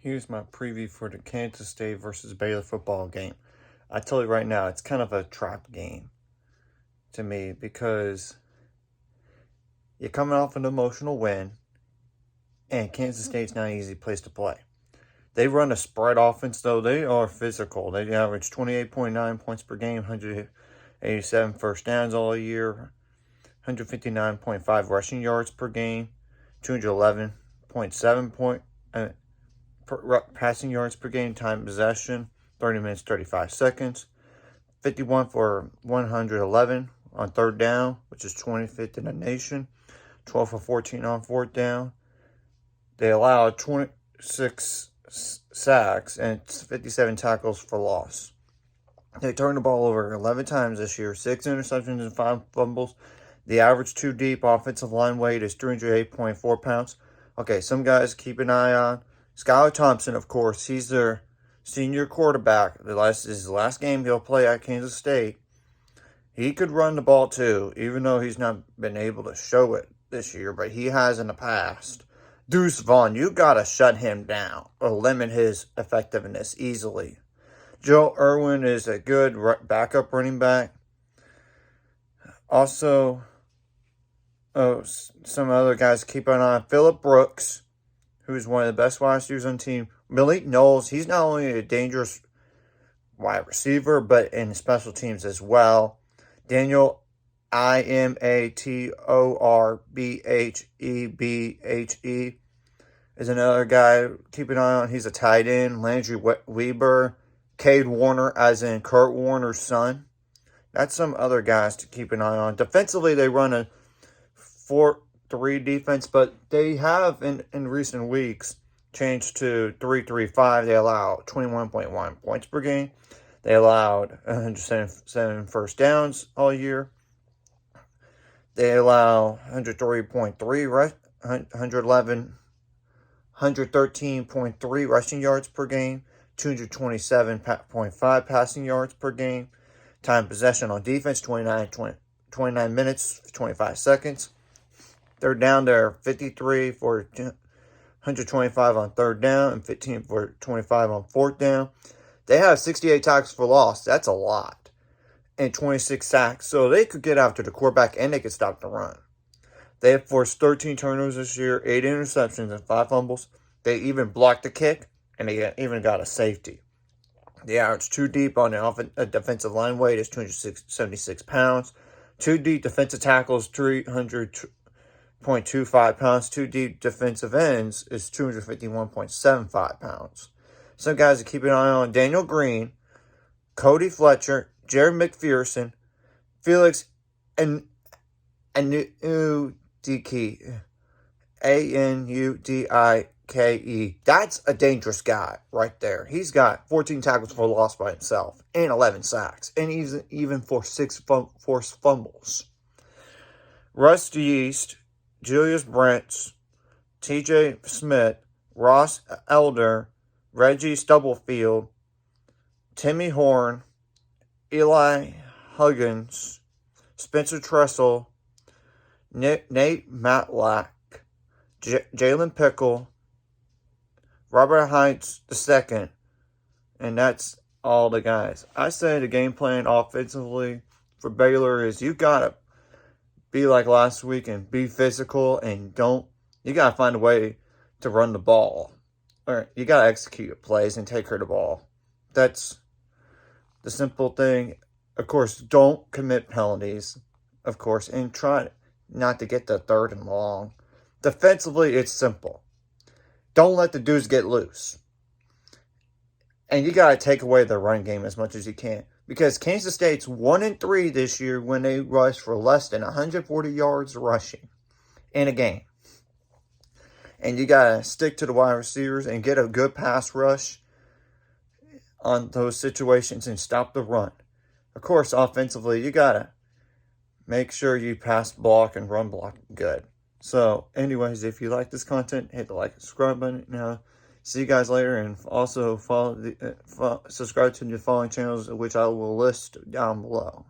Here's my preview for the Kansas State versus Baylor football game. I tell you right now, it's kind of a trap game to me because you're coming off an emotional win, and Kansas State's not an easy place to play. They run a spread offense, though. They are physical. They average 28.9 points per game, 187 first downs all year, 159.5 rushing yards per game, 211.7 passing yards per game, time possession, 30 minutes, 35 seconds, 51 for 111 on third down, which is 25th in the nation, 12 for 14 on fourth down. They allow 26 sacks and 57 tackles for loss. They turned the ball over 11 times this year, 6 interceptions and 5 fumbles. The average two deep offensive line weight is 308.4 pounds. Okay, some guys keep an eye on. Skylar Thompson, of course, he's their senior quarterback. This is the last game he'll play at Kansas State. He could run the ball too, even though he's not been able to show it this year, but he has in the past. Deuce Vaughn, you got to shut him down or limit his effectiveness easily. Joe Irwin is a good backup running back. Also, some other guys keep an eye on. Phillip Brooks, who's one of the best wide receivers on the team. Malik Knowles, he's not only a dangerous wide receiver, but in special teams as well. Daniel Imatorbehebehe is another guy keep an eye on. He's a tight end. Landry Weber, Cade Warner, as in Kurt Warner's son. That's some other guys to keep an eye on. Defensively, they run a 4-3 defense, but they have in recent weeks changed to 3-3-5. They allow 21.1 points per game. They allowed 107 first downs all year. They allow 113.3 rushing yards per game, 227.5 passing yards per game. Time possession on defense, 29 minutes, 25 seconds. Third down, they're 53 for 125 on third down and 15 for 25 on fourth down. They have 68 tackles for loss. That's a lot. And 26 sacks. So they could get after the quarterback and they could stop the run. They have forced 13 turnovers this year, 8 interceptions and 5 fumbles. They even blocked the kick and they even got a safety. The average two deep on the defensive line weight is 276 pounds. Two deep defensive tackles, 300.25 pounds. Two deep defensive ends is 251.75 pounds. Some guys to keep an eye on: Daniel Green, Cody Fletcher, Jerry McPherson, Felix Anudike, Anudike. That's a dangerous guy right there. He's got 14 tackles for loss by himself and 11 sacks, and even for 6 forced fumbles. Rusty East, Julius Brents, T.J. Smith, Ross Elder, Reggie Stubblefield, Timmy Horn, Eli Huggins, Spencer Tressel, Nate Matlack, Jalen Pickle, Robert Hines II, and that's all the guys. I say the game plan offensively for Baylor is you got to be like last week and be physical, and you got to find a way to run the ball. Or you got to execute your plays and take her the ball. That's the simple thing. Of course, don't commit penalties, of course, and try not to get the third and long. Defensively, it's simple. Don't let the dudes get loose. And you got to take away the run game as much as you can. Because Kansas State's 1-3 this year when they rush for less than 140 yards rushing in a game. And you got to stick to the wide receivers and get a good pass rush on those situations and stop the run. Of course, offensively, you got to make sure you pass block and run block good. So, anyways, if you like this content, hit the like and subscribe button. Now, see you guys later, and also subscribe to the following channels, which I will list down below.